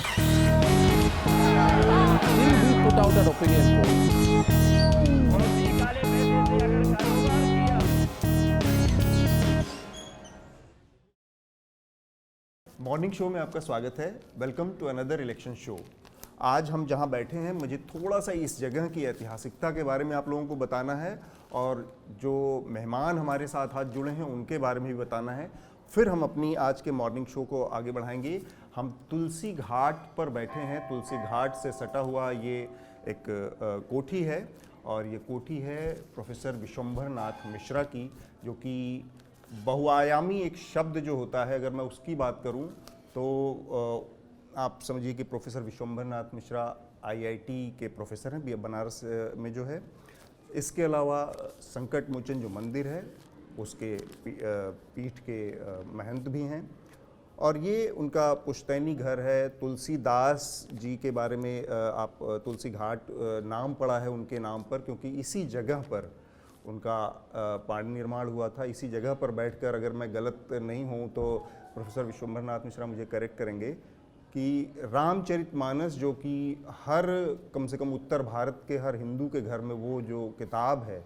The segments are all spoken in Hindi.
Still we put out an opinion poll. Morning show में आपका स्वागत है। Welcome to another election show. आज हम जहां बैठे हैं, मुझे थोड़ा सा इस जगह की ऐतिहासिकता के बारे में आप लोगों को बताना है और जो मेहमान हमारे साथ आज जुड़े हैं उनके बारे में भी बताना है। फिर हम अपनी आज के मॉर्निंग शो को आगे बढ़ाएंगे। हम तुलसी घाट पर बैठे हैं। तुलसी घाट से सटा हुआ ये एक कोठी है और ये कोठी है प्रोफेसर विश्वंभर नाथ मिश्रा की, जो कि बहुआयामी एक शब्द जो होता है, अगर मैं उसकी बात करूं तो आप समझिए कि प्रोफेसर विश्वंभर नाथ मिश्रा आईआईटी के प्रोफेसर हैं बनारस में जो है। इसके अलावा संकट मोचन जो मंदिर है उसके पीठ के महंत भी हैं और ये उनका पुश्तैनी घर है। तुलसीदास जी के बारे में आप तुलसी घाट नाम पड़ा है उनके नाम पर, क्योंकि इसी जगह पर उनका पाणी निर्माण हुआ था। इसी जगह पर बैठकर, अगर मैं गलत नहीं हूँ तो प्रोफेसर विश्वंभर नाथ मिश्रा मुझे करेक्ट करेंगे, कि रामचरितमानस जो कि हर कम से कम उत्तर भारत के हर हिंदू के घर में वो जो किताब है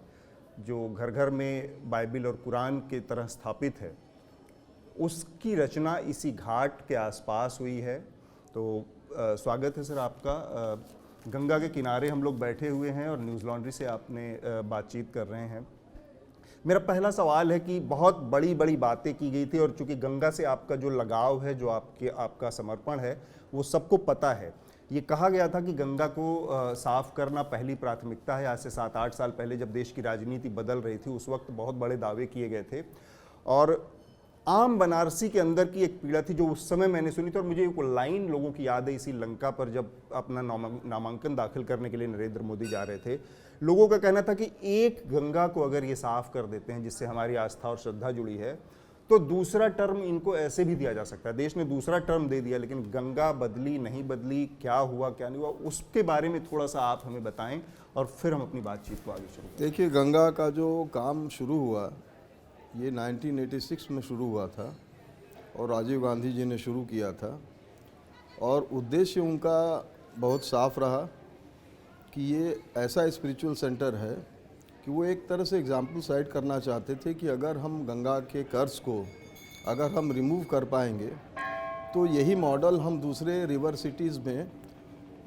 जो घर घर में बाइबिल और कुरान के तरह स्थापित है, उसकी रचना इसी घाट के आसपास हुई है। तो स्वागत है सर आपका। गंगा के किनारे हम लोग बैठे हुए हैं और न्यूज़ लॉन्ड्री से आपने बातचीत कर रहे हैं। मेरा पहला सवाल है कि बहुत बड़ी बड़ी बातें की गई थी और चूंकि गंगा से आपका जो लगाव है, जो आपका समर्पण है, वो सबको पता है। ये कहा गया था कि गंगा को साफ करना पहली प्राथमिकता है। आज से 7-8 साल पहले जब देश की राजनीति बदल रही थी, उस वक्त बहुत बड़े दावे किए गए थे और आम बनारसी के अंदर की एक पीड़ा थी जो उस समय मैंने सुनी थी। और मुझे एक लाइन लोगों की याद है इसी लंका पर, जब अपना नामांकन दाखिल करने के लिए नरेंद्र मोदी जा रहे थे। लोगों का कहना था कि एक गंगा को अगर ये साफ कर देते हैं जिससे हमारी आस्था और श्रद्धा जुड़ी है, तो दूसरा टर्म इनको ऐसे भी दिया जा सकता है। देश ने दूसरा टर्म दे दिया, लेकिन गंगा बदली नहीं बदली, क्या हुआ क्या नहीं हुआ, उसके बारे में थोड़ा सा आप हमें बताएं और फिर हम अपनी बातचीत को आगे शुरू करें। देखिए, गंगा का जो काम शुरू हुआ ये 1986 में शुरू हुआ था और राजीव गांधी जी ने शुरू किया था और उद्देश्य उनका बहुत साफ रहा कि ये ऐसा स्पिरिचुअल सेंटर है कि वो एक तरह से एग्जाम्पल सेट करना चाहते थे कि अगर हम गंगा के कर्ज को अगर हम रिमूव कर पाएंगे तो यही मॉडल हम दूसरे रिवर सिटीज़ में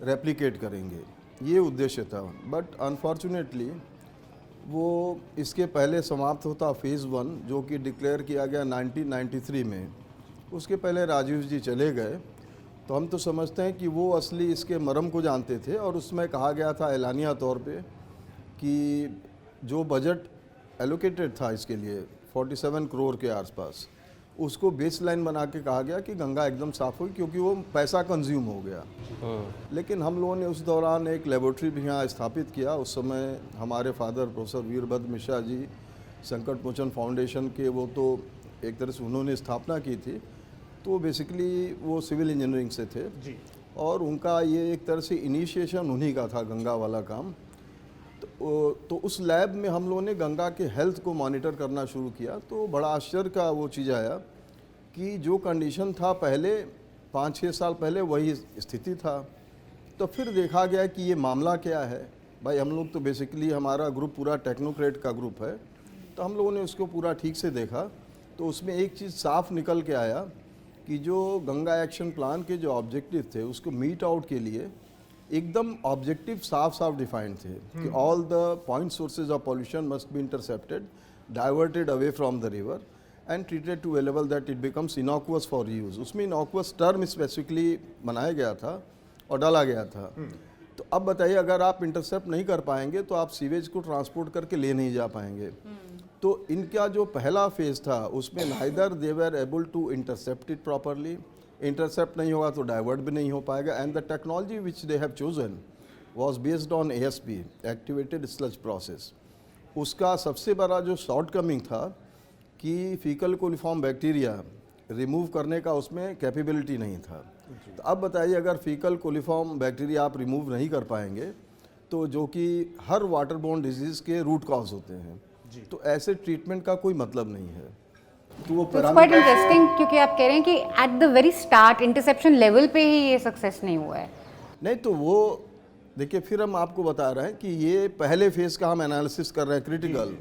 रेप्लिकेट करेंगे। ये उद्देश्य था। बट अनफॉर्चुनेटली वो इसके पहले समाप्त होता फेज़ 1 जो कि डिक्लेयर किया गया 1993 में। उसके पहले राजीव जी चले गए, तो हम तो समझते हैं कि वो असली इसके मर्म को जानते थे और उसमें कहा गया था एलानिया तौर पे कि जो बजट एलोकेटेड था इसके लिए 47 करोड़ के आसपास, उसको बेस लाइन बना के कहा गया कि गंगा एकदम साफ होगी, क्योंकि वो पैसा कंज्यूम हो गया। लेकिन हम लोगों ने उस दौरान एक लेबोरेटरी भी यहाँ स्थापित किया। उस समय हमारे फादर प्रोफेसर वीरभद्र मिश्रा जी संकट मोचन फाउंडेशन के, वो तो एक तरह से उन्होंने स्थापना की थी, तो बेसिकली वो सिविल इंजीनियरिंग से थे जी। और उनका ये एक तरह से इनिशिएशन उन्हीं का था गंगा वाला काम। तो उस लैब में हम लोगों ने गंगा के हेल्थ को मॉनिटर करना शुरू किया। तो बड़ा आश्चर्य का वो चीज़ आया कि जो कंडीशन था पहले 5-6 साल पहले वही स्थिति था। तो फिर देखा गया कि ये मामला क्या है। भाई हम लोग तो बेसिकली हमारा ग्रुप पूरा टेक्नोक्रेट का ग्रुप है, तो हम लोगों ने उसको पूरा ठीक से देखा। तो उसमें एक चीज़ साफ निकल के आया कि जो गंगा एक्शन प्लान के जो ऑब्जेक्टिव थे उसको मीट आउट के लिए एकदम ऑब्जेक्टिव साफ साफ डिफाइंड थे कि all the point sources of pollution must be intercepted, diverted away from the river and treated to a level that it becomes innocuous for use. उसमें इनॉक्वस टर्म स्पेसिफिकली बनाया गया था और डाला गया था। तो अब बताइए, अगर आप इंटरसेप्ट नहीं कर पाएंगे तो आप सीवेज को ट्रांसपोर्ट करके ले नहीं जा पाएंगे। तो इनका जो पहला फेज था उसमें neither they were able to intercept it properly, intercept नहीं होगा तो डाइवर्ट भी नहीं हो पाएगा। And the technology which they have chosen was based on ASP, activated sludge process. उसका सबसे बड़ा जो शॉर्ट कमिंग था कि फीकल कोलिफॉर्म बैक्टीरिया रिमूव करने का उसमें कैपेबिलिटी नहीं था। तो अब बताइए, अगर फीकल कोलिफॉर्म बैक्टीरिया आप रिमूव नहीं कर पाएंगे तो जो कि हर वाटर बोर्न डिजीज़ के रूट कॉज होते हैं, तो ऐसे ट्रीटमेंट का कोई मतलब नहीं है। तो वो इट्स क्वाइट इंटरेस्टिंग, क्योंकि आप कह रहे हैं कि at the very start interception level पे ही ये सक्सेस नहीं हुआ है। नहीं, तो वो देखिए, फिर हम आपको बता रहे हैं कि ये पहले फेज का हम एनालिसिस कर रहे हैं, क्रिटिकल,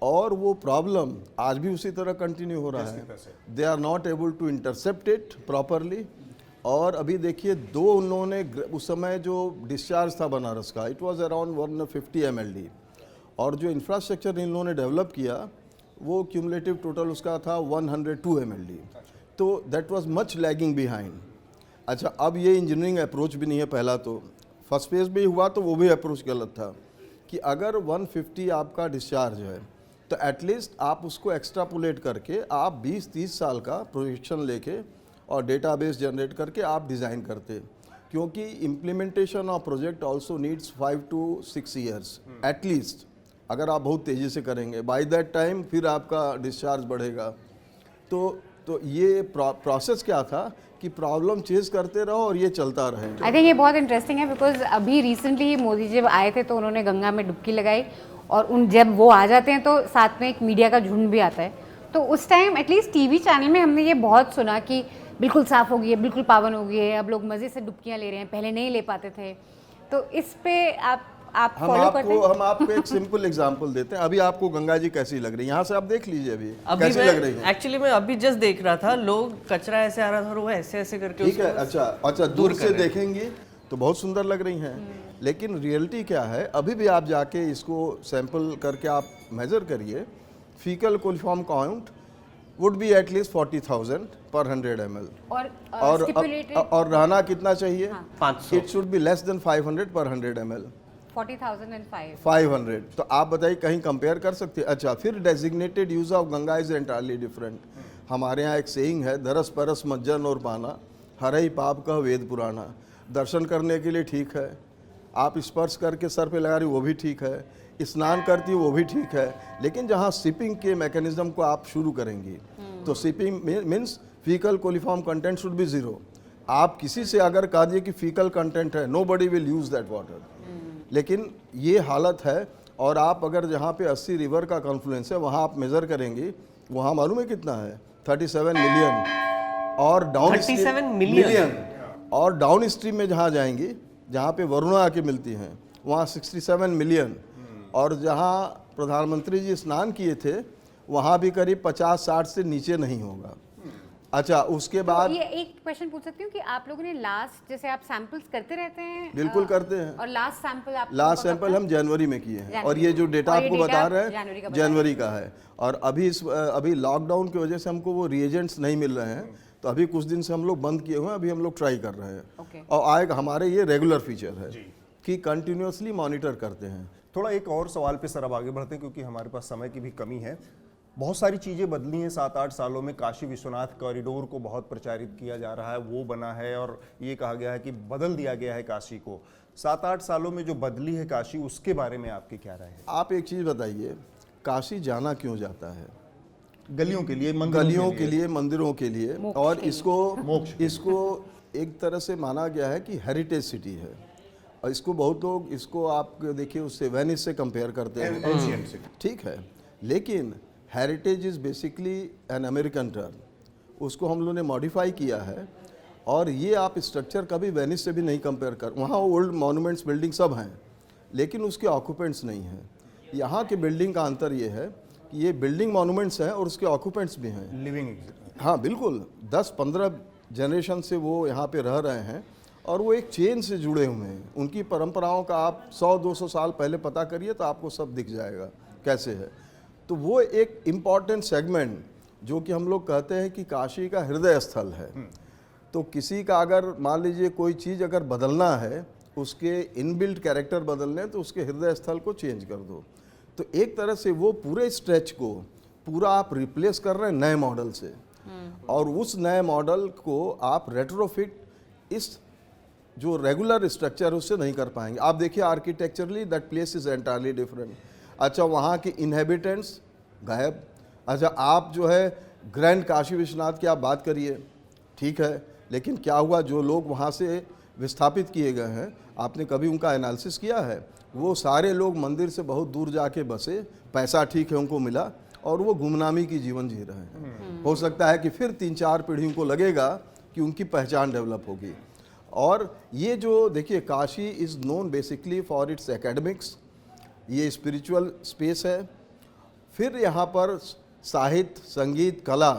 और वो प्रॉब्लम आज भी उसी तरह कंटिन्यू हो रहा है। They are not able to intercept it properly. और अभी देखिए, दो उन्होंने उस समय जो डिस्चार्ज था बनारस का, इट वाज अराउंड 150 MLD, और जो इंफ्रास्ट्रक्चर इन्होंने डेवलप किया वो क्यूमुलेटिव टोटल उसका था 102 MLD। तो that was much lagging behind. अच्छा, अब ये इंजीनियरिंग अप्रोच भी नहीं है। पहला तो फर्स्ट फेज भी हुआ तो वो भी अप्रोच गलत था कि अगर 150 आपका डिस्चार्ज है तो एटलीस्ट आप उसको एक्स्ट्रापुलेट करके आप 20-30 साल का प्रोजेक्शन लेके और डेटाबेस जनरेट करके आप डिज़ाइन करते, क्योंकि implementation of project also needs 5 to 6 years at least. अगर आप बहुत तेज़ी से करेंगे, बाय दैट टाइम फिर आपका डिस्चार्ज बढ़ेगा। तो ये प्रोसेस क्या था कि प्रॉब्लम चेज करते रहो और ये चलता रहे। आई थिंक ये बहुत इंटरेस्टिंग है, बिकॉज अभी रिसेंटली मोदी जब आए थे तो उन्होंने गंगा में डुबकी लगाई, और जब वो आ जाते हैं तो साथ में एक मीडिया का झुंड भी आता है। तो उस टाइम एटलीस्ट टीवी चैनल में हमने ये बहुत सुना कि बिल्कुल साफ़ हो गई है, बिल्कुल पावन हो गई है, अब लोग मज़े से डुबकियाँ ले रहे हैं, पहले नहीं ले पाते थे। तो इस पे आप फॉलो करते हैं? हम आपको एक सिंपल एग्जांपल देते हैं। अभी आपको गंगा जी कैसी लग रही है? यहाँ से आप देख लीजिए अभी कैसी लग रही है। एक्चुअली मैं अभी जस्ट देख रहा था, लोग कचरा ऐसे आ रहा था और वो ऐसे ऐसे करके ठीक है। अच्छा, दूर से देखेंगे तो बहुत सुंदर लग रही हैं, लेकिन रियलिटी क्या है, अभी भी आप जाके इसको सैंपल करके आप मेजर करिए, faecal coliform count would be at least 40,000 पर 100 ml, और रहना कितना चाहिए? 500। It should be less than 500 पर 100 ml। 40,005। तो आप बताइए, कहीं कंपेयर कर सकते हैं? अच्छा, फिर designated use of Ganga is entirely different. हमारे यहाँ एक सेइंग है, दरस परस मज्जन और पाना, हर ही पाप का वेद पुराना। दर्शन करने के लिए ठीक है, आप स्पर्श करके सर पे लगा रही वो भी ठीक है, स्नान करती वो भी ठीक है, लेकिन जहाँ सिपिंग के मैकेनिज्म को आप शुरू करेंगी तो sipping means faecal coliform content should be 0। आप किसी से अगर कह दिए कि फीकल कंटेंट है, nobody will use that water, लेकिन ये हालत है। और आप अगर जहाँ पे 80 रिवर का कॉन्फ्लुएंस है वहाँ आप मेज़र करेंगी, वहाँ मालूम है कितना है? 37 मिलियन। और डाउन 37 मिलियन, और डाउन स्ट्रीम में जहाँ जाएंगी, जहाँ पे वरुणा आके मिलती हैं, वहाँ 67 मिलियन। और जहाँ प्रधानमंत्री जी स्नान किए थे वहाँ भी करीब 50-60 से नीचे नहीं होगा। अच्छा, उसके बाद तो ये एक क्वेश्चन पूछ सकती हूँ कि आप लोगों ने लास्ट, जैसे आप सैंपल्स करते रहते हैं? बिल्कुल करते हैं। और लास्ट सैंपल हम जनवरी में किए हैं, और ये जो डेटा आपको बता रहे हैं जनवरी का है। और अभी लॉकडाउन की वजह से हमको वो रिएजेंट्स नहीं मिल रहे हैं, तो अभी कुछ दिन से हम लोग बंद किए हुए हैं, अभी हम लोग ट्राई कर रहे हैं। और आएगा, हमारे ये रेगुलर फीचर है कि कंटिन्यूअसली मॉनिटर करते हैं। थोड़ा एक और सवाल पे सर अब आगे बढ़ते हैं, क्योंकि हमारे पास समय की भी कमी है। बहुत सारी चीज़ें बदली हैं 7-8 सालों में। काशी विश्वनाथ कॉरिडोर को बहुत प्रचारित किया जा रहा है, वो बना है और ये कहा गया है कि बदल दिया गया है काशी को। 7-8 सालों में जो बदली है काशी, उसके बारे में आपकी क्या राय है? आप एक चीज़ बताइए, काशी जाना क्यों जाता है? गलियों के लिए, गलियों के लिए, मंदिरों के लिए, और इसको एक तरह से माना गया है कि हेरिटेज सिटी है। और इसको बहुत लोग, इसको आप देखिए, उससे वेनिस से कंपेयर करते हैं, ठीक है, लेकिन heritage is basically an American term. उसको हम लोगों ने मॉडिफाई किया है, और ये आप स्ट्रक्चर कभी वेनिस से भी नहीं कंपेयर कर। वहाँ ओल्ड मॉन्यूमेंट्स बिल्डिंग सब हैं, लेकिन उसके ऑक्यूपेंट्स नहीं हैं। यहाँ के बिल्डिंग का अंतर ये है कि ये बिल्डिंग मॉन्यूमेंट्स हैं और उसके ऑक्यूपेंट्स भी हैं, लिविंग। हाँ बिल्कुल, 10-15 जनरेशन से वो यहाँ पे रह रहे हैं, और वो एक चेन से जुड़े हुए हैं। उनकी परंपराओं का आप 100-200 साल पहले पता करिए तो आपको सब दिख जाएगा कैसे है। तो वो एक इम्पॉर्टेंट सेगमेंट, जो कि हम लोग कहते हैं कि काशी का हृदय स्थल है। तो किसी का अगर मान लीजिए कोई चीज़ अगर बदलना है, उसके इनबिल्ट कैरेक्टर बदलने, तो उसके हृदय स्थल को चेंज कर दो। तो एक तरह से वो पूरे स्ट्रेच को पूरा आप रिप्लेस कर रहे हैं नए मॉडल से, और उस नए मॉडल को आप रेट्रोफिट इस जो रेगुलर स्ट्रक्चर उससे नहीं कर पाएंगे। आप देखिए architecturally that place is entirely different. अच्छा, वहाँ के इनहेबिटेंट्स गायब। अच्छा, आप जो है ग्रैंड काशी विश्वनाथ की आप बात करिए, ठीक है, लेकिन क्या हुआ, जो लोग वहाँ से विस्थापित किए गए हैं, आपने कभी उनका एनालिसिस किया है? वो सारे लोग मंदिर से बहुत दूर जाके बसे, पैसा ठीक है उनको मिला, और वो गुमनामी की जीवन जी रहे हैं। हो सकता है कि फिर 3-4 पीढ़ियों को लगेगा कि उनकी पहचान डेवलप होगी। और ये जो देखिए, Kashi is known basically for its academics, ये स्पिरिचुअल स्पेस है। फिर यहाँ पर साहित्य, संगीत, कला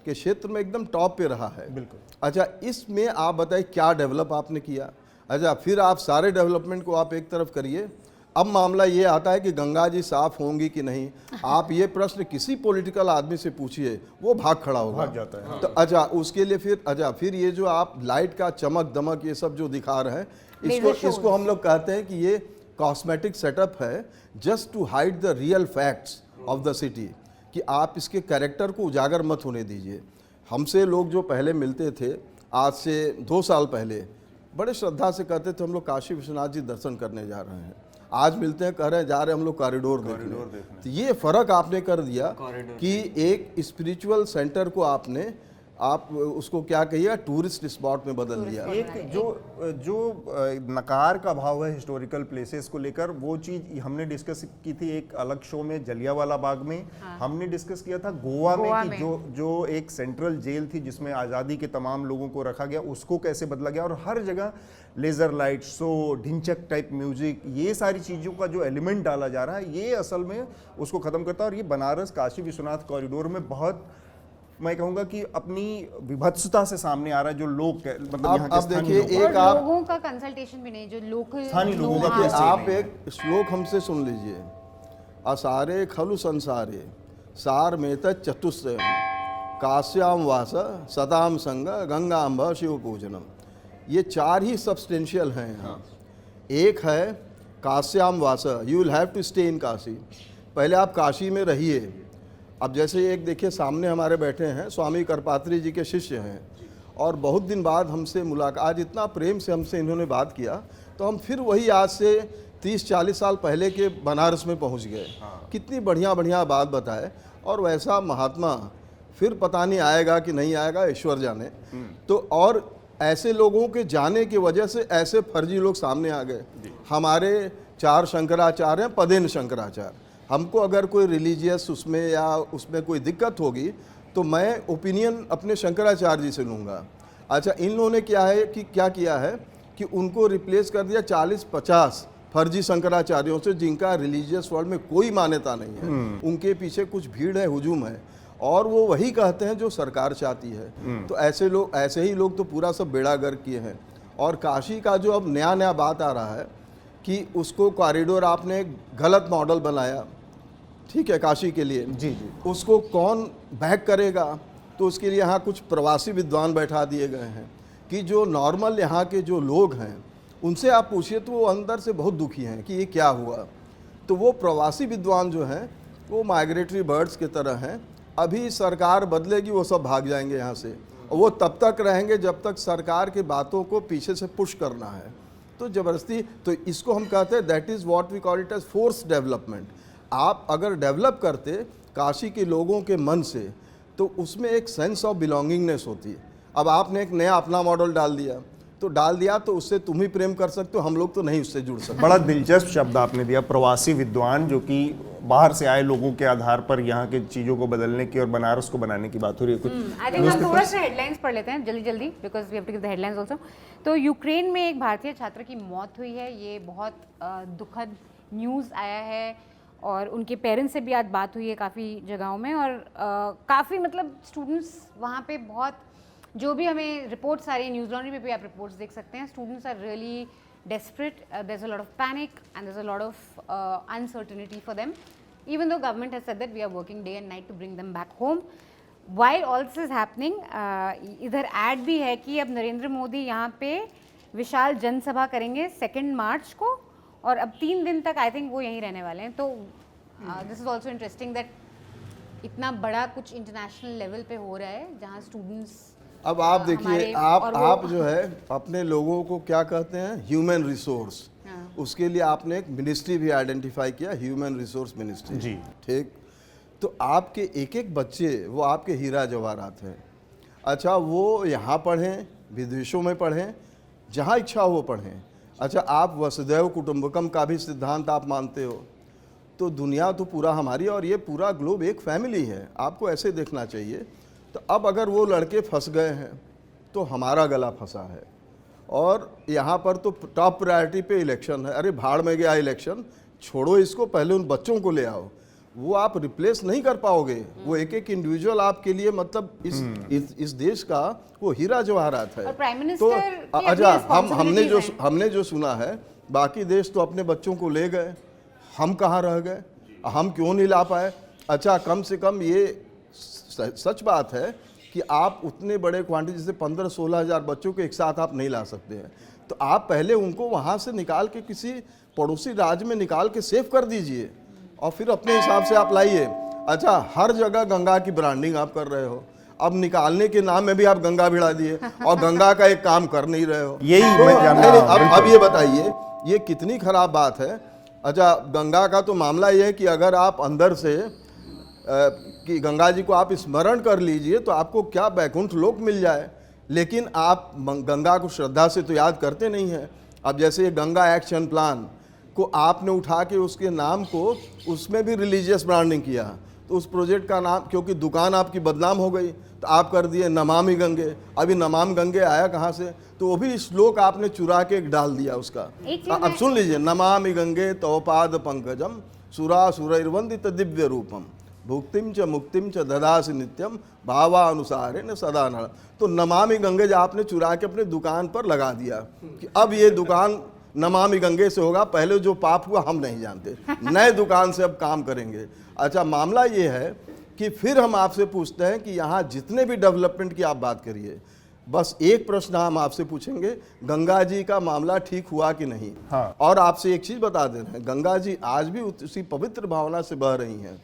के क्षेत्र में एकदम टॉप पे रहा है। बिल्कुल। अच्छा, इसमें आप बताइए क्या डेवलप आपने किया। अच्छा, फिर आप सारे डेवलपमेंट को आप एक तरफ करिए। अब मामला ये आता है कि गंगा जी साफ होंगी कि नहीं। आप ये प्रश्न किसी पॉलिटिकल आदमी से पूछिए, वो भाग खड़ा होगा, भाग जाता है। तो अच्छा, उसके लिए फिर ये जो आप लाइट का चमक दमक ये सब जो दिखा रहे हैं, इसको हम लोग कहते हैं कि ये कॉस्मेटिक सेटअप है, just to hide the real facts of the city, कि आप इसके कैरेक्टर को उजागर मत होने दीजिए। हमसे लोग जो पहले मिलते थे, आज से 2 साल पहले, बड़े श्रद्धा से कहते थे हम लोग काशी विश्वनाथ जी दर्शन करने जा रहे हैं। आज मिलते हैं, कह रहे हैं जा रहे हैं हम लोग कॉरिडोर देखने। तो ये फ़र्क आपने कर दिया कि एक स्पिरिचुअल सेंटर को आप उसको क्या कहिए, टूरिस्ट स्पॉट में बदल दिया। एक जो नकार का भाव है हिस्टोरिकल प्लेसेस को लेकर, वो चीज हमने डिस्कस की थी एक अलग शो में, जलियांवाला बाग में। हमने डिस्कस किया था गोवा में कि जो एक सेंट्रल जेल थी जिसमें आज़ादी के तमाम लोगों को रखा गया, उसको कैसे बदला गया। और हर जगह लेज़र लाइट शो, ढिंचक टाइप म्यूजिक, ये सारी चीज़ों का जो एलिमेंट डाला जा रहा है, ये असल में उसको ख़त्म करता है। और ये बनारस काशी विश्वनाथ कॉरिडोर में बहुत, मैं कहूंगा कि अपनी विभत्सता से सामने आ रहा है। जो लोग मतलब यहाँ के अब स्थानीय देखिए, लोग, एक आप लोगों का कंसल्टेशन भी नहीं, जो लोकल स्थानीय लोगों का देखिए, कैसे आप नहीं एक श्लोक हमसे सुन लीजिए। असारे खलु संसारे सार में चतुस्सयम काश्याम वास सताम संग गंगाम्ब शिव पूजनम। ये 4 ही सब्सटेंशियल हैं यहाँ। एक है काश्याम वास, you will have to stay in Kashi. पहले आप काशी में रहिए। अब जैसे एक देखिए सामने हमारे बैठे हैं, स्वामी करपात्री जी के शिष्य हैं, और बहुत दिन बाद हमसे मुलाकात, आज इतना प्रेम से हमसे इन्होंने बात किया, तो हम फिर वही आज से 30-40 साल पहले के बनारस में पहुंच गए। कितनी बढ़िया बात बताए। और वैसा महात्मा फिर पता नहीं आएगा कि नहीं आएगा, ईश्वर जाने। तो और ऐसे लोगों के जाने की वजह से ऐसे फर्जी लोग सामने आ गए। हमारे 4 शंकराचार्य हैं, पदेन शंकराचार्य। हमको अगर कोई रिलीजियस उसमें या उसमें कोई दिक्कत होगी तो मैं ओपिनियन अपने शंकराचार्य जी से लूँगा। अच्छा, इन लोगों ने क्या किया है कि उनको रिप्लेस कर दिया 40-50 फर्जी शंकराचार्यों से, जिनका रिलीजियस वर्ल्ड में कोई मान्यता नहीं है। उनके पीछे कुछ भीड़ है, हुजूम है, और वो वही कहते हैं जो सरकार चाहती है। तो ऐसे ही लोग तो पूरा सब बेड़ा गर्क किए हैं। और काशी का जो अब नया बात आ रहा है कि उसको कॉरिडोर आपने एक गलत मॉडल बनाया, ठीक है, काशी के लिए। जी। उसको कौन बैक करेगा? तो उसके लिए यहाँ कुछ प्रवासी विद्वान बैठा दिए गए हैं कि जो नॉर्मल यहाँ के जो लोग हैं उनसे आप पूछिए तो वो अंदर से बहुत दुखी हैं कि ये क्या हुआ। तो वो प्रवासी विद्वान जो हैं वो माइग्रेटरी बर्ड्स की तरह हैं। अभी सरकार बदलेगी, वो सब भाग जाएंगे यहाँ से, और वो तब तक रहेंगे जब तक सरकार की बातों को पीछे से पुश करना है। तो ज़बरदस्ती, तो इसको हम कहते हैं that is what we call it as force development. आप अगर डेवलप करते काशी के लोगों के मन से, तो उसमें एक सेंस ऑफ बिलोंगिंगनेस होती है। अब आपने एक नया अपना मॉडल डाल दिया तो उससे तुम ही प्रेम कर सकते हो, हम लोग तो नहीं उससे जुड़ सकते। बड़ा दिलचस्प शब्द आपने दिया, प्रवासी विद्वान, जो कि बाहर से आए लोगों के आधार पर यहाँ के चीज़ों को बदलने की और बनारस को बनाने की बात हो रही है। कुछ आई थिंक हम थोड़ा सा हेडलाइंस पढ़ लेते हैं जल्दी because we have to give the headlines also. तो यूक्रेन में एक भारतीय छात्र की मौत हुई है। ये बहुत दुखद न्यूज़ आया है, और उनके पेरेंट्स से भी आज बात हुई है काफ़ी जगहों में। और काफ़ी मतलब स्टूडेंट्स वहाँ पे बहुत, जो भी हमें रिपोर्ट्स आ रही है, न्यूज़ लॉन्ड्री पे भी आप रिपोर्ट्स देख सकते हैं, students are really desperate. There's a lot of panic and there's a lot of uncertainty for them, even though government has said that we are working day and night to bring them back home. While all this is happening, इधर ऐड भी है कि अब नरेंद्र मोदी यहाँ पे विशाल जनसभा करेंगे 2 मार्च को, और अब 3 दिन तक आई थिंक वो यहीं रहने वाले हैं। तो this is also interesting that इतना बड़ा कुछ इंटरनेशनल लेवल पे हो रहा है जहाँ स्टूडेंट्स। अब आप देखिए, आप जो है अपने लोगों को क्या कहते हैं, ह्यूमन रिसोर्स। उसके लिए आपने एक मिनिस्ट्री भी आइडेंटिफाई किया, ह्यूमन रिसोर्स मिनिस्ट्री। जी, ठीक। तो आपके एक बच्चे वो आपके हीरा जवाहरात हैं। अच्छा, वो यहाँ पढ़ें, विदेशों में पढ़ें, जहाँ इच्छा हो पढ़ें। अच्छा, आप वसुधैव कुटुंबकम का भी सिद्धांत आप मानते हो, तो दुनिया तो पूरा हमारी और ये पूरा ग्लोब एक फैमिली है, आपको ऐसे देखना चाहिए। तो अब अगर वो लड़के फंस गए हैं तो हमारा गला फंसा है, और यहाँ पर तो टॉप प्रायोरिटी पे इलेक्शन है। अरे भाड़ में गया इलेक्शन, छोड़ो इसको, पहले उन बच्चों को ले आओ। वो आप रिप्लेस नहीं कर पाओगे, वो एक एक इंडिविजुअल आपके लिए मतलब इस देश का वो हीरा जवाहरात है। और प्राइम तो मिनिस्टर की अपनी अच्छा, responsibilities हैं। हमने जो सुना है, बाकी देश तो अपने बच्चों को ले गए, हम कहाँ रह गए, हम क्यों नहीं ला पाए? अच्छा, कम से कम ये सच बात है कि आप उतने बड़े क्वांटिटी जैसे 15-16 हज़ार बच्चों को एक साथ आप नहीं ला सकते हैं। तो आप पहले उनको वहाँ से निकाल के किसी पड़ोसी राज्य में निकाल के सेव कर दीजिए और फिर अपने हिसाब से आप लाइए। अच्छा, हर जगह गंगा की ब्रांडिंग आप कर रहे हो, अब निकालने के नाम में भी आप गंगा भिड़ा दिए और गंगा का एक काम कर नहीं रहे हो। यही तो मैं जानना नहीं, बिल्कुल। अब ये बताइए ये कितनी खराब बात है। अच्छा, गंगा का तो मामला ये है कि अगर आप अंदर से कि गंगा जी को आप स्मरण कर लीजिए तो आपको क्या बैकुंठ लोक मिल जाए, लेकिन आप गंगा को श्रद्धा से तो याद करते नहीं हैं। अब जैसे गंगा एक्शन प्लान को आपने उठा के उसके नाम को उसमें भी रिलीजियस ब्रांडिंग किया, तो उस प्रोजेक्ट का नाम, क्योंकि दुकान आपकी बदनाम हो गई, तो आप कर दिए नमामि गंगे। अभी नमामि गंगे आया कहाँ से? तो वो भी श्लोक आपने चुरा के डाल दिया उसका। अब सुन लीजिए, नमामि गंगे तव पाद पंकजम सुरासुरैर्वंदित दिव्य रूपम भुक्तिम च मुक्तिम च ददासि नित्यम भावानुसारेण सदा नर। तो नमामि गंगे जो आपने चुरा के अपने दुकान पर लगा दिया कि अब ये दुकान नमामि गंगे से होगा, पहले जो पाप हुआ हम नहीं जानते, नए दुकान से अब काम करेंगे। अच्छा, मामला ये है कि फिर हम आपसे पूछते हैं कि यहाँ जितने भी डेवलपमेंट की आप बात करिए, बस एक प्रश्न हम आपसे पूछेंगे, गंगा जी का मामला ठीक हुआ कि नहीं। हाँ। और आपसे एक चीज़ बता दे रहे हैं, गंगा जी आज भी उसी पवित्र भावना से बह रही हैं।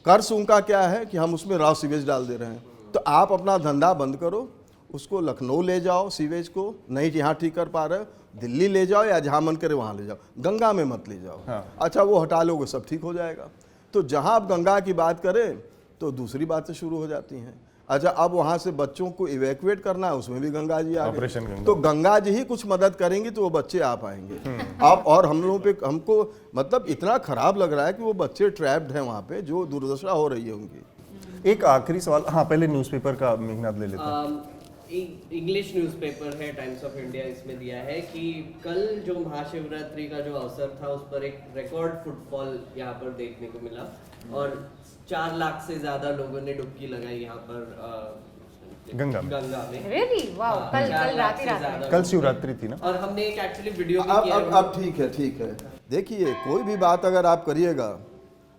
कर्ज उनका क्या है कि हम उसमें रॉ सीवेज डाल दे रहे हैं। तो आप अपना धंधा बंद करो, उसको लखनऊ ले जाओ, सीवेज को नहीं यहाँ ठीक कर पा रहे, दिल्ली ले जाओ या जहाँ मन करे वहाँ ले जाओ, गंगा में मत ले जाओ। हाँ। अच्छा, वो हटा लोगे सब ठीक हो जाएगा। तो जहाँ आप गंगा की बात करें तो दूसरी बातें शुरू हो जाती हैं। अच्छा, अब वहाँ से बच्चों को इवैक्यूएट करना है, उसमें भी गंगा जी आ गए। ऑपरेशन गंगा। तो गंगा जी ही कुछ मदद करेंगी तो वो बच्चे आ पाएंगे। अब और हम लोगों पे हमको मतलब इतना खराब लग रहा है कि वो बच्चे ट्रैप्ड हैं वहाँ पे, जो दुर्दशा हो रही है उनकी। एक आखिरी सवाल, हाँ पहले न्यूज़पेपर का मेघनाथ ले लेते हैं। इंग्लिश न्यूज़पेपर है टाइम्स ऑफ इंडिया, इसमें दिया है कि कल जो महाशिवरात्रि का जो अवसर था उस पर एक रिकॉर्ड फुटफॉल यहाँ पर देखने को मिला और 4 लाख से ज्यादा लोगों ने डुबकी लगाई यहाँ पर गंगा में। Really? Wow, कल रात ही रात में। कल शिवरात्रि थी ना। और हमने एक एक्चुअली वीडियो भी किया है। अब ठीक है। देखिए, कोई भी बात अगर आप करिएगा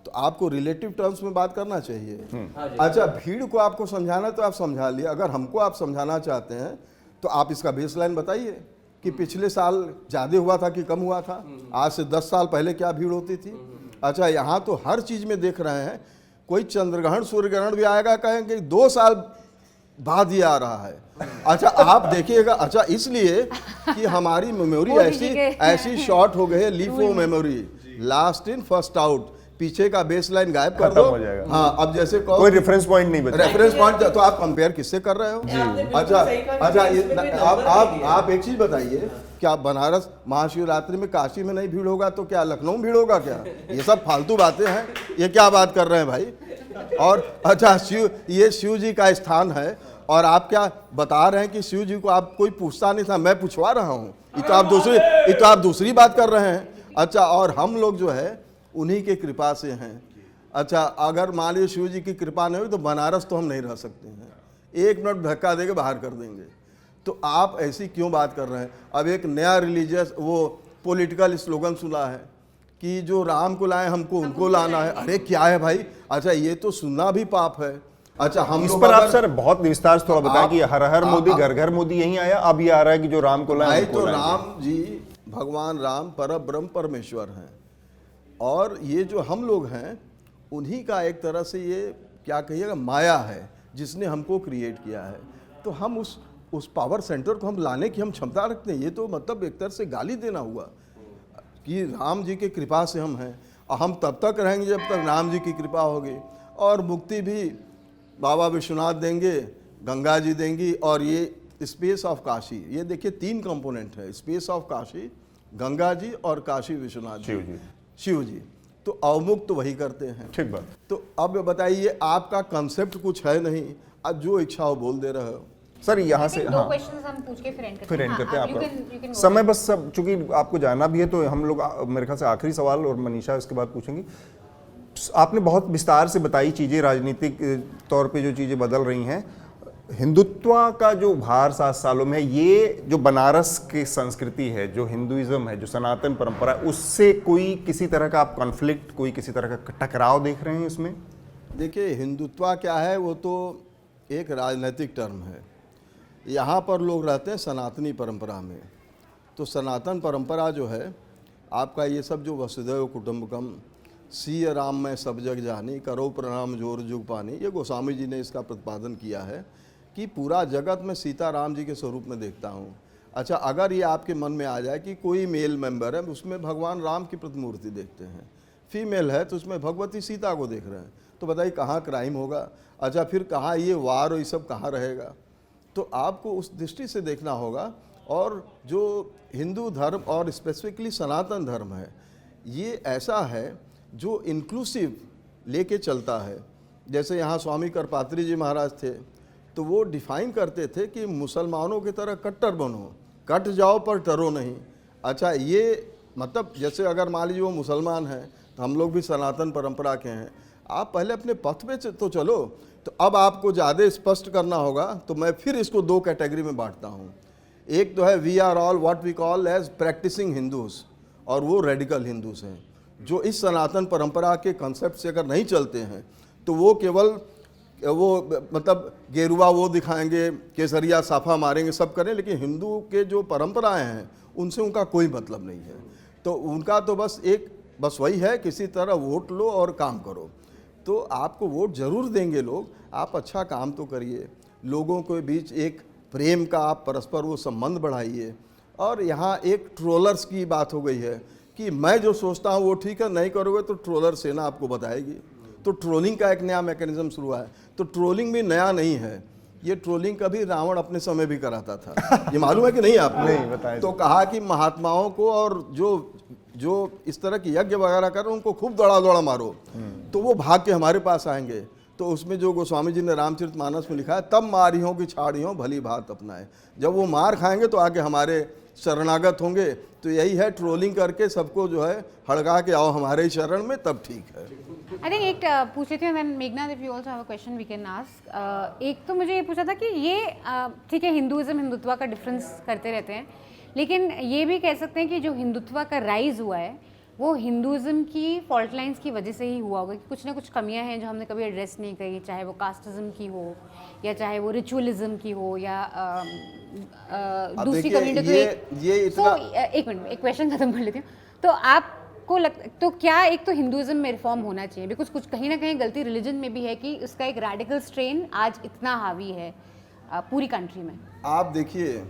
तो आपको रिलेटिव टर्म्स में बात करना चाहिए। अच्छा, भीड़ को आपको समझाना तो आप समझा लिए, अगर हमको आप समझाना चाहते हैं तो आप इसका बेसलाइन बताइए कि पिछले साल ज़्यादा हुआ था कि कम हुआ था, आज से 10 साल पहले क्या भीड़ होती थी। अच्छा, यहाँ तो हर चीज़ में देख रहे हैं, कोई चंद्रग्रहण सूर्यग्रहण भी आएगा, कहेंगे 2 साल बाद ये आ रहा है। अच्छा, आप देखिएगा। अच्छा, इसलिए कि हमारी मेमोरी ऐसी शॉर्ट हो गई है, LIFO memory, last in first out, पीछे का बेसलाइन गायब कर दो। खत्म हो जाएगा। हाँ, अब जैसे कोई रेफरेंस पॉइंट नहीं बचा। रेफरेंस पॉइंट तो आप कंपेयर किससे कर रहे हो? अच्छा, आप एक चीज बताइए, क्या बनारस महाशिवरात्रि में काशी में नहीं भीड़ होगा तो क्या लखनऊ में भीड़ होगा क्या? ये सब फालतू बातें हैं, ये क्या बात कर रहे हैं भाई? और अच्छा, ये शिव जी का स्थान है और आप क्या बता रहे हैं कि शिव जी को आप कोई पूछता नहीं था, मैं पूछवा रहा हूँ। ये तो आप दूसरी बात कर रहे हैं। अच्छा, और हम लोग जो है उन्हीं के कृपा से हैं। अच्छा, अगर मान लीजिए शिव जी की कृपा नहीं हुई तो बनारस तो हम नहीं रह सकते हैं, 1 मिनट धक्का देके बाहर कर देंगे। तो आप ऐसी क्यों बात कर रहे हैं? अब एक नया रिलीजियस वो पॉलिटिकल स्लोगन सुना है कि जो राम को लाए हमको उनको लाना है। अरे क्या है भाई? अच्छा, ये तो सुनना भी पाप है। अच्छा, हम इस लोग पर आप अगर- सर बहुत विस्तार से थोड़ा बताएं कि हर हर मोदी घर घर मोदी यही आया, अब ये आ रहा है कि जो राम को लाए भाई, उनको तो लाएंगे। राम जी भगवान राम परब्रह्म परमेश्वर हैं और ये जो हम लोग हैं उन्हीं का एक तरह से ये क्या कहिएगा माया है जिसने हमको क्रिएट किया है। तो हम उस पावर सेंटर को हम लाने की हम क्षमता रखते हैं। ये तो मतलब एक तरह से गाली देना हुआ कि राम जी की कृपा से हम हैं और हम तब तक रहेंगे जब तक राम जी की कृपा होगी। और मुक्ति भी बाबा विश्वनाथ देंगे, गंगा जी देंगी और ये स्पेस ऑफ काशी। ये देखिए 3 कंपोनेंट है, स्पेस ऑफ काशी, गंगा जी और काशी विश्वनाथ शिव जी। शिव जी। तो अवमुक्त तो वही करते हैं। ठीक बात। तो अब बताइए, आपका कंसेप्ट कुछ है नहीं, अब जो इच्छा हो बोल दे रहे हो। सर यहाँ से दो हाँ क्वेश्चंस हम पूछ के फिर एंड फिर एंड करते हैं you आपका can समय बस सब, चूंकि आपको जाना भी है तो हम लोग मेरे ख्याल से आखिरी सवाल और मनीषा इसके बाद पूछेंगी। आपने बहुत विस्तार से बताई चीज़ें, राजनीतिक तौर पे जो चीज़ें बदल रही हैं, हिंदुत्व का जो भार 7 सालों में है, ये जो बनारस की संस्कृति है, जो हिंदुइज्म है, जो सनातन परंपरा है, उससे कोई किसी तरह का आप कॉन्फ्लिक्ट, कोई किसी तरह का टकराव देख रहे हैं इसमें? देखिए, हिंदुत्व क्या है, वो तो एक राजनीतिक टर्म है। यहाँ पर लोग रहते हैं सनातनी परंपरा में। तो सनातन परंपरा जो है आपका, ये सब जो वसुधैव कुटुंबकम, सिय राम में सब जग जानी, करो प्रणाम जोर जुग पानी, ये गोस्वामी जी ने इसका प्रतिपादन किया है कि पूरा जगत में सीता राम जी के स्वरूप में देखता हूँ। अच्छा, अगर ये आपके मन में आ जाए कि कोई मेल मेंबर है उसमें भगवान राम की प्रतिमूर्ति देखते हैं, फीमेल है तो उसमें भगवती सीता को देख रहे हैं, तो बताइए कहाँ क्राइम होगा? अच्छा, फिर कहाँ ये वार और ये सब कहाँ रहेगा? तो आपको उस दृष्टि से देखना होगा। और जो हिंदू धर्म और स्पेसिफिकली सनातन धर्म है, ये ऐसा है जो इंक्लूसिव लेके चलता है। जैसे यहाँ स्वामी करपात्री जी महाराज थे, तो वो डिफाइन करते थे कि मुसलमानों की तरह कट्टर बनो, कट जाओ पर डरो नहीं। अच्छा, ये मतलब जैसे अगर मान लीजिए वो मुसलमान हैं तो हम लोग भी सनातन परंपरा के हैं, आप पहले अपने पथ पे तो चलो। तो अब आपको ज़्यादा स्पष्ट करना होगा, तो मैं फिर इसको 2 कैटेगरी में बांटता हूँ। एक तो है we are all what we call as practising Hindus, और वो रेडिकल हिंदूज हैं जो इस सनातन परंपरा के कंसेप्ट से अगर नहीं चलते हैं तो वो केवल वो मतलब गेरुआ वो दिखाएंगे, केसरिया साफा मारेंगे, सब करें, लेकिन हिंदू के जो परंपराएं हैं उनसे उनका कोई मतलब नहीं है। तो उनका तो बस वही है, किसी तरह वोट लो और काम करो। तो आपको वोट जरूर देंगे लोग, आप अच्छा काम तो करिए, लोगों के बीच एक प्रेम का आप परस्पर वो संबंध बढ़ाइए। और यहाँ एक ट्रोलर्स की बात हो गई है कि मैं जो सोचता हूँ वो ठीक है, नहीं करोगे तो ट्रोलर सेना आपको बताएगी। तो ट्रोलिंग का एक नया मैकेनिज्म शुरू है। तो ट्रोलिंग भी नया नहीं है, ये ट्रोलिंग कभी रावण अपने समय भी कराता था, ये मालूम है कि नहीं आपको? नहीं, बताएं। तो कहा कि महात्माओं को और जो इस तरह की यज्ञ वगैरह कर उनको खूब दौड़ा मारो, तो वो भाग के हमारे पास आएंगे। तो उसमें जो गोस्वामी जी ने रामचरितमानस में लिखा है, तब मारियों की छाड़ियों भली भात अपनाए, जब वो मार खाएंगे तो आगे हमारे शरणागत होंगे। तो यही है, ट्रोलिंग करके सबको जो है हड़का के आओ हमारे ही शरण में, तब ठीक है। आई थिंक एक पूछ लेती हूँ, देन मेघना if you also have a question we can ask. एक तो मुझे ये पूछा था कि ये ठीक है, हिंदुइज्म हिंदुत्व का डिफरेंस करते रहते हैं, लेकिन ये भी कह सकते हैं कि जो हिंदुत्व का राइज हुआ है वो हिंदुइज्म की फॉल्ट लाइंस की वजह से ही हुआ होगा, कि कुछ ना कुछ कमियां हैं जो हमने कभी एड्रेस नहीं करी, चाहे वो कास्टिज्म की हो या चाहे वो रिचुअलिज्म की हो या दूसरी कम्युनिटी ये इतना एक मिनट एक क्वेश्चन खत्म कर लेती हूँ। तो आपको तो क्या एक तो हिंदुइज्म में रिफॉर्म होना चाहिए, बिकॉज कुछ कहीं ना कहीं गलती रिलीजन में भी है कि उसका एक रेडिकल स्ट्रेन आज इतना हावी है पूरी कंट्री में। आप देखिए,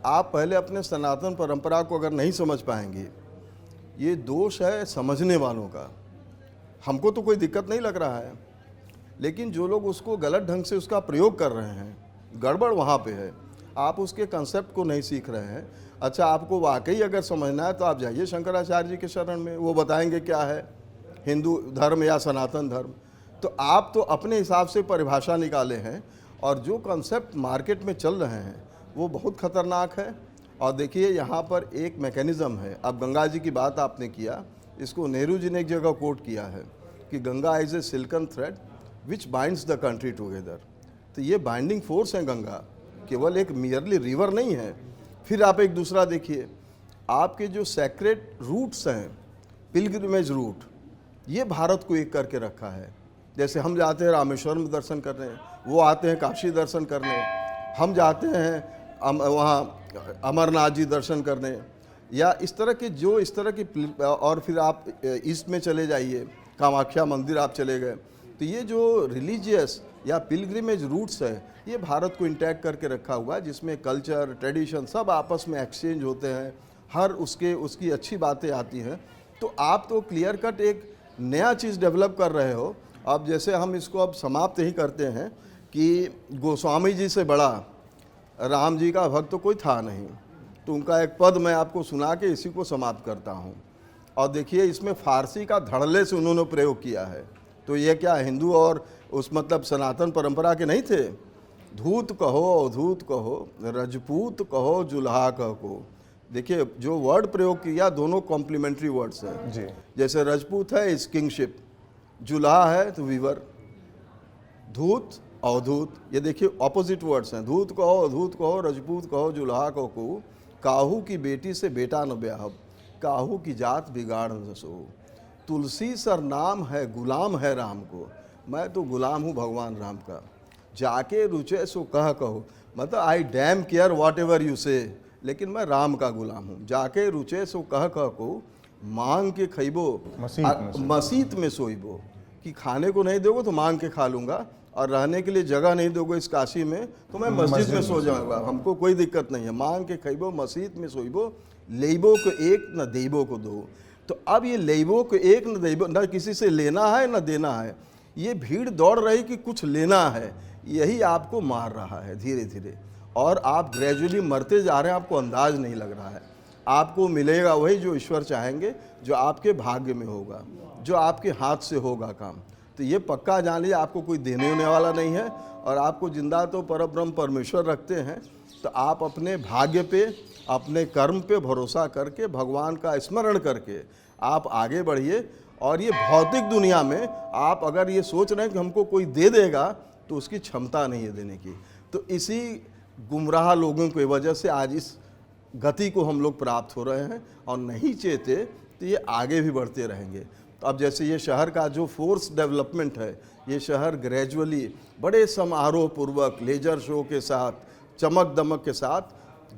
आप पहले अपने सनातन परंपरा को अगर नहीं समझ पाएंगे, ये दोष है समझने वालों का। हमको तो कोई दिक्कत नहीं लग रहा है, लेकिन जो लोग उसको गलत ढंग से उसका प्रयोग कर रहे हैं, गड़बड़ वहाँ पे है। आप उसके कंसेप्ट को नहीं सीख रहे हैं। अच्छा, आपको वाकई अगर समझना है तो आप जाइए शंकराचार्य जी के शरण में, वो बताएंगे क्या है हिंदू धर्म या सनातन धर्म। तो आप तो अपने हिसाब से परिभाषा निकाले हैं, और जो कंसेप्ट मार्केट में चल रहे हैं वो बहुत खतरनाक है। और देखिए, यहाँ पर एक मैकेनिज़्म है। अब गंगा जी की बात आपने किया, इसको नेहरू जी ने एक जगह कोट किया है कि Ganga is a silken thread which binds the country together. तो ये बाइंडिंग फोर्स है गंगा, केवल एक मियरली रिवर नहीं है। फिर आप एक दूसरा देखिए, आपके जो सैक्रेड रूट्स हैं, पिलग्रिमेज रूट, ये भारत को एक करके रखा है। जैसे हम जाते हैं रामेश्वरम दर्शन करने, वो आते हैं काशी दर्शन करने, हम जाते हैं वहाँ अमरनाथ जी दर्शन करने, या इस तरह की और फिर आप ईस्ट में चले जाइए, कामाख्या मंदिर आप चले गए। तो ये जो रिलीजियस या पिलग्रिमेज रूट्स है, ये भारत को इंटैक्ट करके रखा हुआ है, जिसमें कल्चर ट्रेडिशन सब आपस में एक्सचेंज होते हैं, हर उसकी अच्छी बातें आती हैं। तो आप तो क्लियर कट एक नया चीज़ डेवलप कर रहे हो। अब जैसे हम इसको अब समाप्त ही करते हैं कि गोस्वामी जी से बड़ा राम जी का भक्त तो कोई था नहीं। तो उनका एक पद मैं आपको सुना के इसी को समाप्त करता हूँ और देखिए इसमें फारसी का धड़ल्ले से उन्होंने प्रयोग किया है। तो ये क्या हिंदू और उस मतलब सनातन परंपरा के नहीं थे? धूत कहो अवधूत कहो, रजपूत कहो जुल्हा कहो। देखिए जो वर्ड प्रयोग किया दोनों कॉम्प्लीमेंट्री वर्ड्स हैं जी। जैसे रजपूत है इज किंगशिप, जुल्हा है तो वीवर, धूत अवधूत, ये देखिए ऑपोजिट वर्ड्स हैं। धूत कहो अवधूत कहो, रजपूत कहो जुल्हा कहो, काहू की बेटी से बेटा न ब्याहब, काहू की जात बिगाड़ न सो। तुलसी सर नाम है गुलाम है राम को, मैं तो गुलाम हूँ भगवान राम का। जाके रुचे सो कहो, मतलब I damn care whatever you say, लेकिन मैं राम का गुलाम हूँ। जाके रुचे सो को मांग के खइबो मसीत में सोइबो, कि खाने को नहीं दोगे तो मांग के खा लूँगा, और रहने के लिए जगह नहीं दोगे इस काशी में तो मैं मस्जिद में सो जाऊँगा, हमको कोई दिक्कत नहीं है। मांग के खइबो मसीत में सोइबो, लेबो को एक न देबो को दो। तो अब ये लेबो को एक न देबो, न किसी से लेना है न देना है, ये भीड़ दौड़ रही कि कुछ लेना है, यही आपको मार रहा है धीरे धीरे, और आप ग्रेजुअली मरते जा रहे हैं, आपको अंदाज नहीं लग रहा है। आपको मिलेगा वही जो ईश्वर चाहेंगे, जो आपके भाग्य में होगा, जो आपके हाथ से होगा काम। तो ये पक्का जान लीजिए आपको कोई देने होने वाला नहीं है, और आपको जिंदा तो परब्रह्म परमेश्वर रखते हैं। तो आप अपने भाग्य पे, अपने कर्म पे भरोसा करके, भगवान का स्मरण करके आप आगे बढ़िए। और ये भौतिक दुनिया में आप अगर ये सोच रहे हैं कि हमको कोई दे देगा, तो उसकी क्षमता नहीं है देने की। तो इसी गुमराह लोगों की वजह से आज इस गति को हम लोग प्राप्त हो रहे हैं, और नहीं चेते तो ये आगे भी बढ़ते रहेंगे। तो अब जैसे ये शहर का जो फोर्स डेवलपमेंट है, ये शहर ग्रेजुअली बड़े समारोह पूर्वक लेजर शो के साथ, चमक दमक के साथ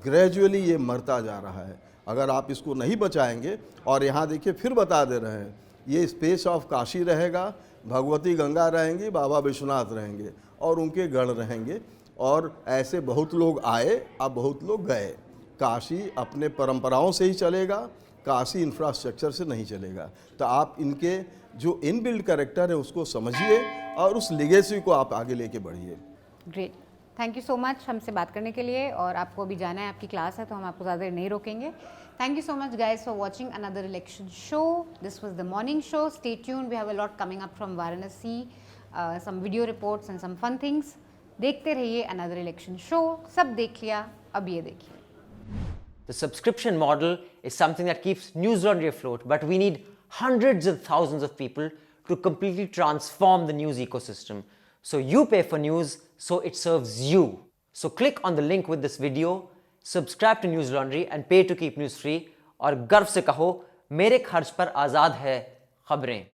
ग्रेजुअली ये मरता जा रहा है। अगर आप इसको नहीं बचाएंगे, और यहाँ देखिए फिर बता दे रहे हैं, ये स्पेस ऑफ काशी रहेगा, भगवती गंगा रहेंगी, बाबा विश्वनाथ रहेंगे, और उनके गढ़ रहेंगे। और ऐसे बहुत लोग आए, अब बहुत लोग गए। काशी अपने परंपराओं से ही चलेगा, काशी इंफ्रास्ट्रक्चर से नहीं चलेगा। तो आप इनके जो इनबिल्ट कैरेक्टर है उसको समझिए, और उस लिगेसी को आप आगे लेके बढ़िए। Great, thank you so much हमसे बात करने के लिए। और आपको अभी जाना है, आपकी क्लास है, तो हम आपको ज़्यादा देर नहीं रोकेंगे। Thank you so much guys for watching another election show. This was the morning show. Stay tuned, we have a lot coming up from Varanasi, some video reports and some fun things. देखते रहिए अनदर इलेक्शन शो। सब देख लिया, अब ये देखिए। The subscription model is something that keeps News Laundry afloat, but we need hundreds of thousands of people to completely transform the news ecosystem. So you pay for news, so it serves you. So click on the link with this video, subscribe to News Laundry and pay to keep news free, और गर्व से कहो, मेरे खर्च पर आज़ाद है खबरें।